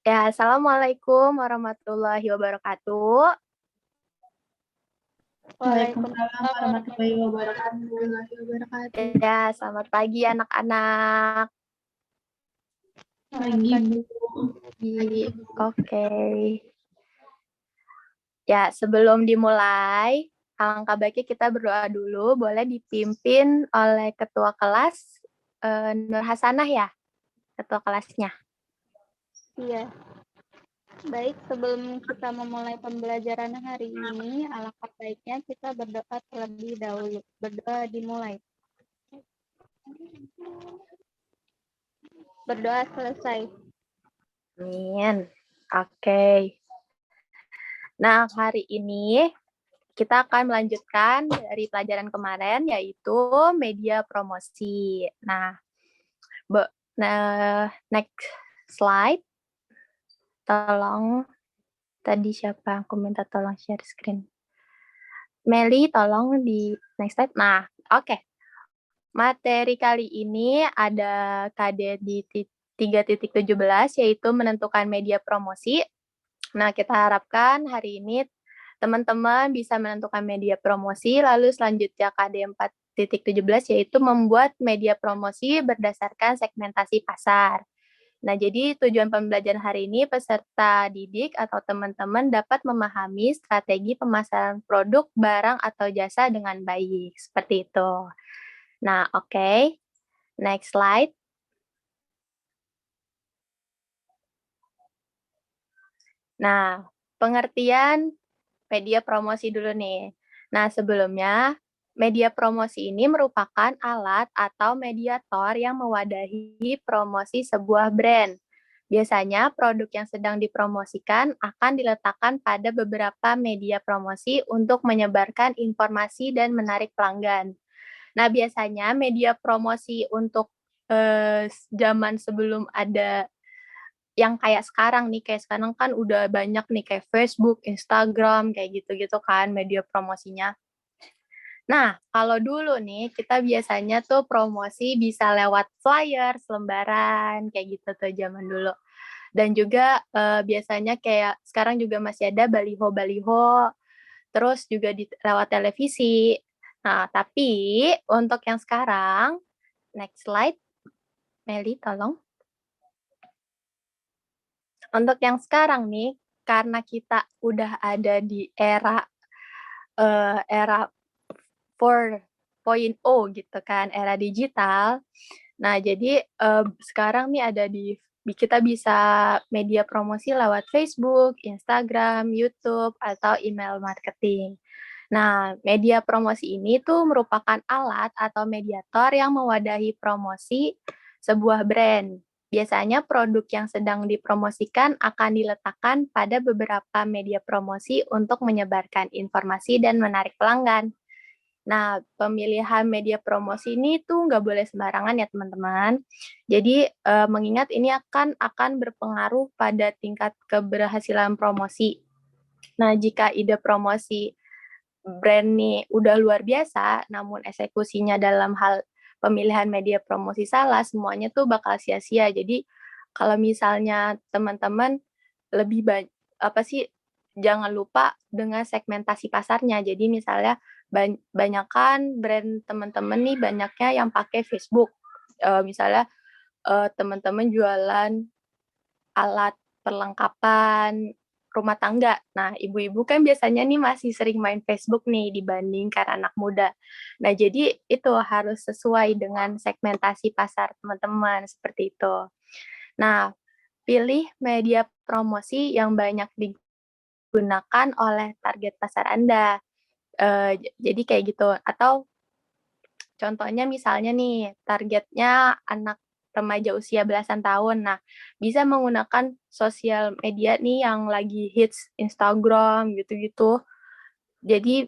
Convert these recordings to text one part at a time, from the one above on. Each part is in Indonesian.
Ya, Assalamualaikum warahmatullahi wabarakatuh. Waalaikumsalam Waalaikumsalam warahmatullahi warahmatullahi wabarakatuh. wabarakatuh. Ya, selamat pagi anak-anak. Selamat Pagi, pagi. Bu. Oke. Ya, sebelum dimulai, alangkah baiknya kita berdoa dulu. Boleh dipimpin oleh Ketua kelas Nur Hasanah ya, Ketua kelasnya. Iya. Baik, sebelum kita memulai pembelajaran hari ini, alangkah baiknya kita berdoa terlebih dahulu. Berdoa dimulai. Berdoa selesai. Amin. Oke. Nah, hari ini kita akan melanjutkan dari pelajaran kemarin, yaitu media promosi. Nah, next slide. Tolong, tadi siapa aku minta tolong share screen. Meli, tolong di next slide. Nah, oke. Materi kali ini ada KD di 3.17, yaitu menentukan media promosi. Nah, kita harapkan hari ini teman-teman bisa menentukan media promosi, lalu selanjutnya KD 4.17, yaitu membuat media promosi berdasarkan segmentasi pasar. Nah, jadi tujuan pembelajaran hari ini peserta didik atau teman-teman dapat memahami strategi pemasaran produk, barang, atau jasa dengan baik. Seperti itu. Nah, oke. Next slide. Nah, pengertian media promosi dulu nih. Nah, sebelumnya, media promosi ini merupakan alat atau mediator yang mewadahi promosi sebuah brand. Biasanya produk yang sedang dipromosikan akan diletakkan pada beberapa media promosi untuk menyebarkan informasi dan menarik pelanggan. Nah, biasanya media promosi untuk zaman sebelum ada yang kayak sekarang kan udah banyak nih kayak Facebook, Instagram, kayak gitu-gitu kan media promosinya. Nah, kalau dulu nih kita biasanya tuh promosi bisa lewat flyer, lembaran, kayak gitu tuh zaman dulu. Dan juga biasanya kayak sekarang juga masih ada baliho-baliho, terus juga lewat televisi. Nah, tapi untuk yang sekarang, next slide, Meli tolong. Untuk yang sekarang nih, karena kita udah ada di era 4.0 gitu kan, era digital. Nah, jadi sekarang nih ada kita bisa media promosi lewat Facebook, Instagram, YouTube, atau email marketing. Nah, media promosi ini tuh merupakan alat atau mediator yang mewadahi promosi sebuah brand. Biasanya produk yang sedang dipromosikan akan diletakkan pada beberapa media promosi untuk menyebarkan informasi dan menarik pelanggan. Nah, pemilihan media promosi ini tuh nggak boleh sembarangan ya teman-teman. Jadi mengingat ini akan berpengaruh pada tingkat keberhasilan promosi. Nah, jika ide promosi brand nih udah luar biasa, namun eksekusinya dalam hal pemilihan media promosi salah, semuanya tuh bakal sia-sia. Jadi kalau misalnya teman-teman lebih banyak apa sih, jangan lupa dengan segmentasi pasarnya. Jadi misalnya banyakkan brand teman-teman nih banyaknya yang pakai Facebook. Misalnya teman-teman jualan alat perlengkapan rumah tangga. Nah, ibu-ibu kan biasanya nih masih sering main Facebook nih dibandingkan anak muda. Nah, jadi itu harus sesuai dengan segmentasi pasar teman-teman seperti itu. Nah, pilih media promosi yang banyak digunakan oleh target pasar Anda. Jadi kayak gitu. Atau contohnya misalnya nih, targetnya anak remaja usia belasan tahun. Nah, bisa menggunakan sosial media nih yang lagi hits Instagram gitu-gitu. Jadi,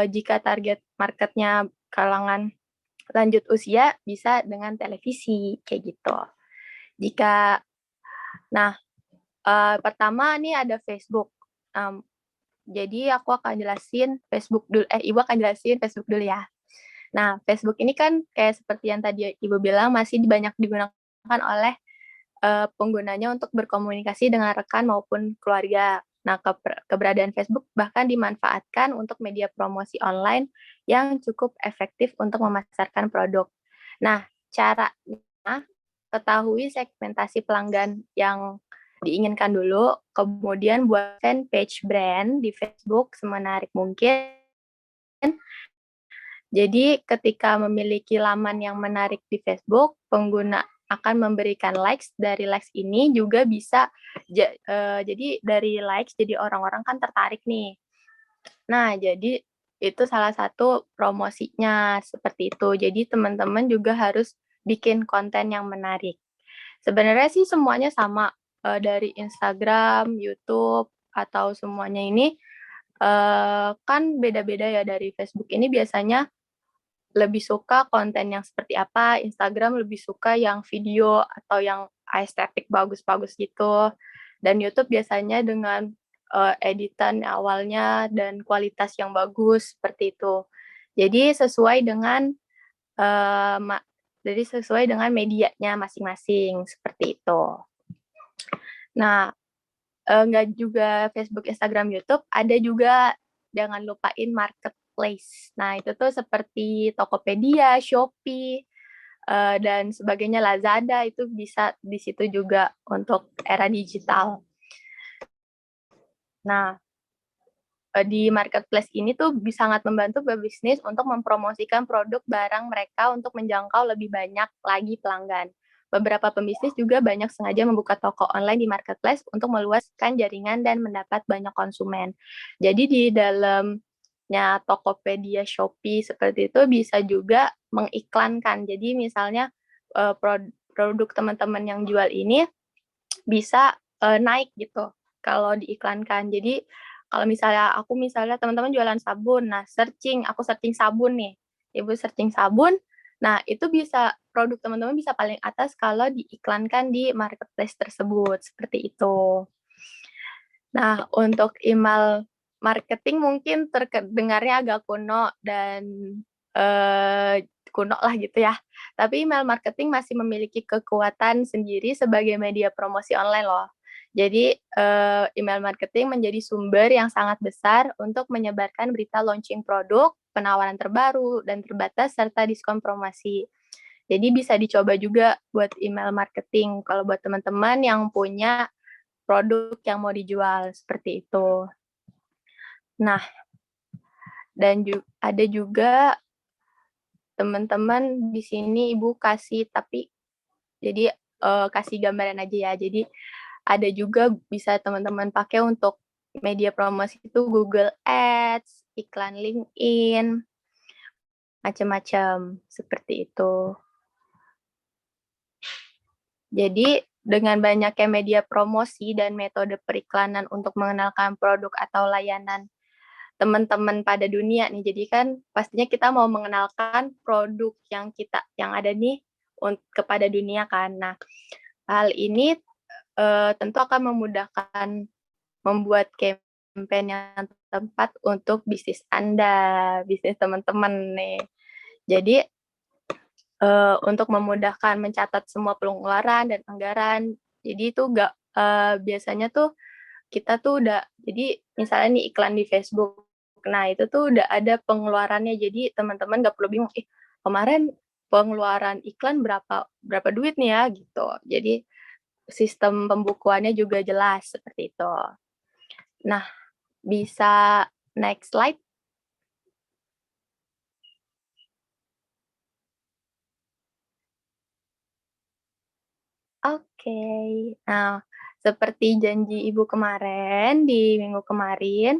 jika target marketnya kalangan lanjut usia, bisa dengan televisi, kayak gitu. Nah, pertama nih ada Facebook. Jadi aku akan jelasin Facebook dulu, Ibu akan jelasin Facebook dulu ya. Nah, Facebook ini kan kayak seperti yang tadi Ibu bilang masih banyak digunakan oleh penggunanya untuk berkomunikasi dengan rekan maupun keluarga. Nah, keberadaan Facebook bahkan dimanfaatkan untuk media promosi online yang cukup efektif untuk memasarkan produk. Nah, caranya ketahui segmentasi pelanggan yang diinginkan dulu, kemudian buat fanpage brand di Facebook semenarik mungkin. Jadi ketika memiliki laman yang menarik di Facebook, pengguna akan memberikan likes. Dari likes ini juga bisa jadi dari likes jadi orang-orang kan tertarik nih. Nah, jadi itu salah satu promosinya seperti itu. Jadi teman-teman juga harus bikin konten yang menarik. Sebenarnya sih semuanya sama, dari Instagram, YouTube, atau semuanya ini kan beda-beda ya. Dari Facebook ini biasanya lebih suka konten yang seperti apa, Instagram lebih suka yang video atau yang estetik bagus-bagus gitu, dan YouTube biasanya dengan editan awalnya dan kualitas yang bagus seperti itu. Jadi sesuai dengan uh, medianya masing-masing seperti itu. Nah, nggak juga Facebook, Instagram, YouTube, ada juga jangan lupain marketplace. Nah, itu tuh seperti Tokopedia, Shopee, dan sebagainya, Lazada, itu bisa di situ juga untuk era digital. Nah, di marketplace ini tuh sangat membantu pebisnis untuk mempromosikan produk barang mereka untuk menjangkau lebih banyak lagi pelanggan. Beberapa pembisnis juga banyak sengaja membuka toko online di marketplace untuk meluaskan jaringan dan mendapat banyak konsumen. Jadi di dalamnya Tokopedia, Shopee seperti itu bisa juga mengiklankan. Jadi misalnya produk teman-teman yang jual ini bisa naik gitu kalau diiklankan. Jadi kalau misalnya teman-teman jualan sabun, nah aku searching sabun nih, Ibu searching sabun, nah itu bisa produk teman-teman bisa paling atas kalau diiklankan di marketplace tersebut, seperti itu. Nah, untuk email marketing mungkin terdengarnya agak kuno dan kuno lah gitu ya. Tapi email marketing masih memiliki kekuatan sendiri sebagai media promosi online loh. Jadi email marketing menjadi sumber yang sangat besar untuk menyebarkan berita launching produk, penawaran terbaru, dan terbatas, serta diskon promosi. Jadi bisa dicoba juga buat email marketing kalau buat teman-teman yang punya produk yang mau dijual, seperti itu. Nah, dan ada juga teman-teman di sini Ibu kasih, tapi jadi kasih gambaran aja ya. Jadi ada juga bisa teman-teman pakai untuk media promosi itu Google Ads, iklan LinkedIn, macam-macam seperti itu. Jadi dengan banyaknya media promosi dan metode periklanan untuk mengenalkan produk atau layanan teman-teman pada dunia nih. Jadi kan pastinya kita mau mengenalkan produk yang ada nih kepada dunia kan. Nah, hal ini tentu akan memudahkan membuat campaign yang tepat untuk bisnis Anda, bisnis teman-teman nih. Jadi untuk memudahkan mencatat semua pengeluaran dan anggaran. Jadi itu biasanya tuh kita tuh udah, jadi misalnya nih iklan di Facebook, nah itu tuh udah ada pengeluarannya, jadi teman-teman nggak perlu bingung, kemarin pengeluaran iklan berapa duit nih ya gitu. Jadi sistem pembukuannya juga jelas seperti itu. Nah, bisa next slide. Oke. Nah, seperti janji Ibu kemarin, di minggu kemarin,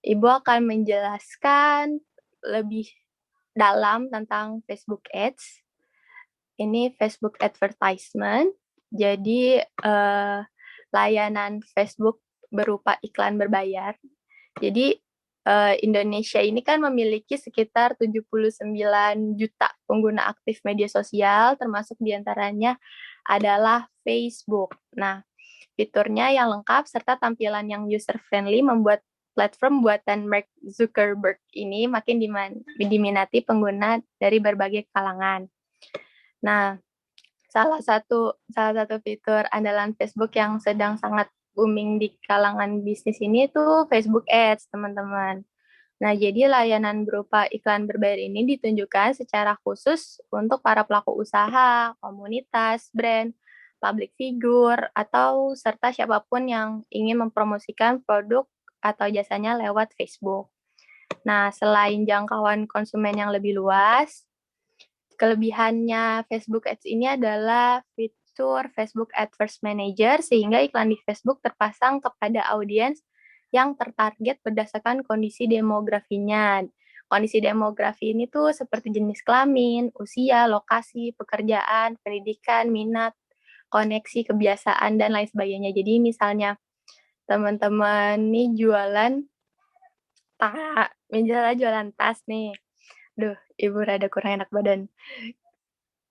Ibu akan menjelaskan lebih dalam tentang Facebook Ads. Ini Facebook Advertisement. Jadi, layanan Facebook berupa iklan berbayar. Jadi, Indonesia ini kan memiliki sekitar 79 juta pengguna aktif media sosial, termasuk diantaranya adalah Facebook. Nah, fiturnya yang lengkap serta tampilan yang user-friendly membuat platform buatan Mark Zuckerberg ini makin diminati pengguna dari berbagai kalangan. Nah, salah satu fitur andalan Facebook yang sedang sangat booming di kalangan bisnis ini tuh Facebook Ads, teman-teman. Nah, jadi layanan berupa iklan berbayar ini ditunjukkan secara khusus untuk para pelaku usaha, komunitas, brand, public figure, atau serta siapapun yang ingin mempromosikan produk atau jasanya lewat Facebook. Nah, selain jangkauan konsumen yang lebih luas, kelebihannya Facebook Ads ini adalah fitur Facebook Adverse Manager, sehingga iklan di Facebook terpasang kepada audiens yang tertarget berdasarkan kondisi demografinya. Kondisi demografi ini tuh seperti jenis kelamin, usia, lokasi, pekerjaan, pendidikan, minat, koneksi, kebiasaan, dan lain sebagainya. Jadi misalnya teman-teman nih misalnya jualan tas nih. Duh, Ibu rada kurang enak badan.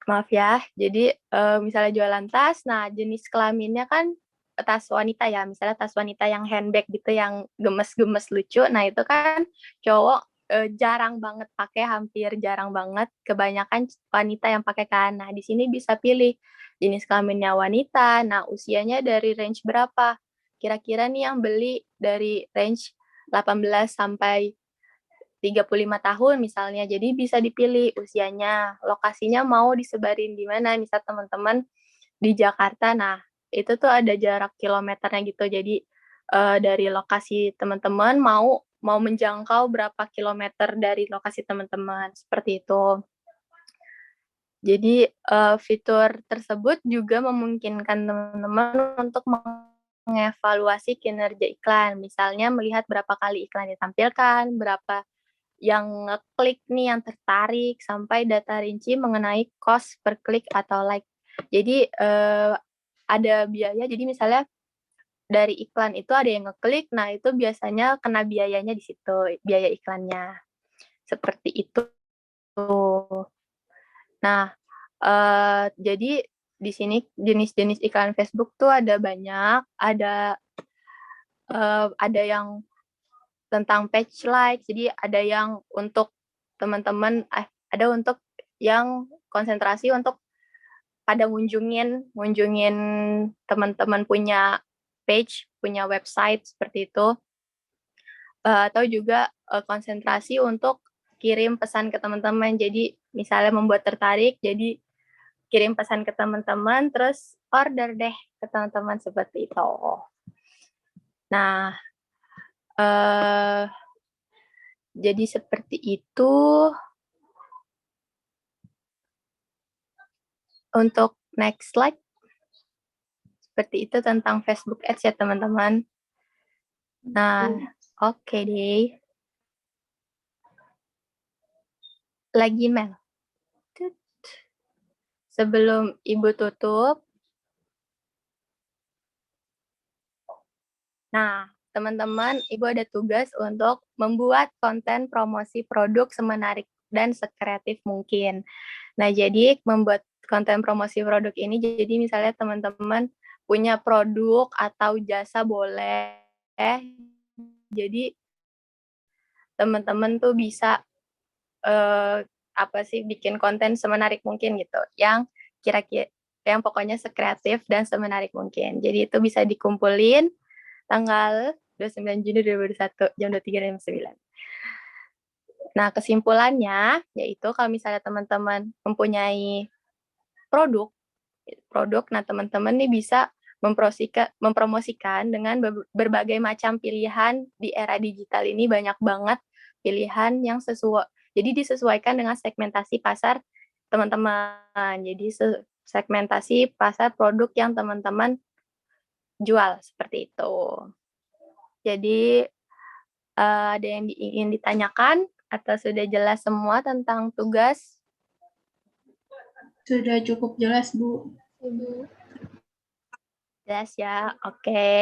Maaf ya. Jadi misalnya jualan tas, nah jenis kelaminnya kan tas wanita ya, misalnya tas wanita yang handbag gitu yang gemes-gemes lucu. Nah, itu kan cowok jarang banget pakai, hampir jarang banget, kebanyakan wanita yang pakai kan. Nah, di sini bisa pilih jenis kelaminnya wanita. Nah, usianya dari range berapa? Kira-kira nih yang beli dari range 18 sampai 35 tahun misalnya. Jadi bisa dipilih usianya, lokasinya mau disebarin di mana. Misal teman-teman di Jakarta, nah itu tuh ada jarak kilometernya gitu. Jadi dari lokasi teman-teman mau menjangkau berapa kilometer dari lokasi teman-teman, seperti itu. Jadi fitur tersebut juga memungkinkan teman-teman untuk mengevaluasi kinerja iklan. Misalnya melihat berapa kali iklan ditampilkan, berapa yang ngeklik nih, yang tertarik, sampai data rinci mengenai cost per klik atau like. Jadi ada biaya, jadi misalnya dari iklan itu ada yang ngeklik, nah itu biasanya kena biayanya di situ, biaya iklannya. Seperti itu. Nah, jadi di sini jenis-jenis iklan Facebook tuh ada banyak, ada yang tentang page like, jadi ada yang untuk teman-teman, ada untuk yang konsentrasi untuk pada ngunjungin teman-teman punya page, punya website, seperti itu. Atau juga konsentrasi untuk kirim pesan ke teman-teman. Jadi misalnya membuat tertarik, jadi kirim pesan ke teman-teman, terus order deh ke teman-teman, seperti itu. Nah, jadi seperti itu. Untuk next slide, seperti itu tentang Facebook Ads ya teman-teman. Nah, oke deh. Lagi Mel. Sebelum Ibu tutup. Nah, teman-teman, Ibu ada tugas untuk membuat konten promosi produk semenarik dan sekreatif mungkin. Nah, jadi membuat konten promosi produk ini, jadi misalnya teman-teman punya produk atau jasa boleh. Jadi teman-teman tuh bisa bikin konten semenarik mungkin gitu, yang kira-kira yang pokoknya sekreatif dan semenarik mungkin. Jadi itu bisa dikumpulin tanggal 29 Juni 2021 jam 23.09. Nah, kesimpulannya yaitu kalau misalnya teman-teman mempunyai produk, nah teman-teman nih bisa mempromosikan dengan berbagai macam pilihan. Di era digital ini banyak banget pilihan yang sesuai, jadi disesuaikan dengan segmentasi pasar teman-teman. Jadi segmentasi pasar produk yang teman-teman jual, seperti itu. Jadi ada yang ingin ditanyakan atau sudah jelas semua tentang tugas? Sudah cukup jelas, Bu. Jelas ya, oke.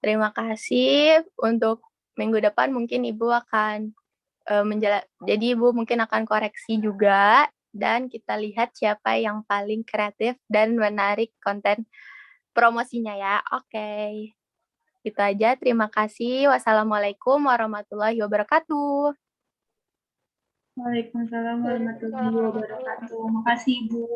Terima kasih. Untuk minggu depan mungkin Ibu akan jadi Ibu mungkin akan koreksi juga, dan kita lihat siapa yang paling kreatif dan menarik konten promosinya ya. Oke. Itu aja, terima kasih. Wassalamualaikum warahmatullahi wabarakatuh. Waalaikumsalam warahmatullahi wabarakatuh. Makasih, Bu.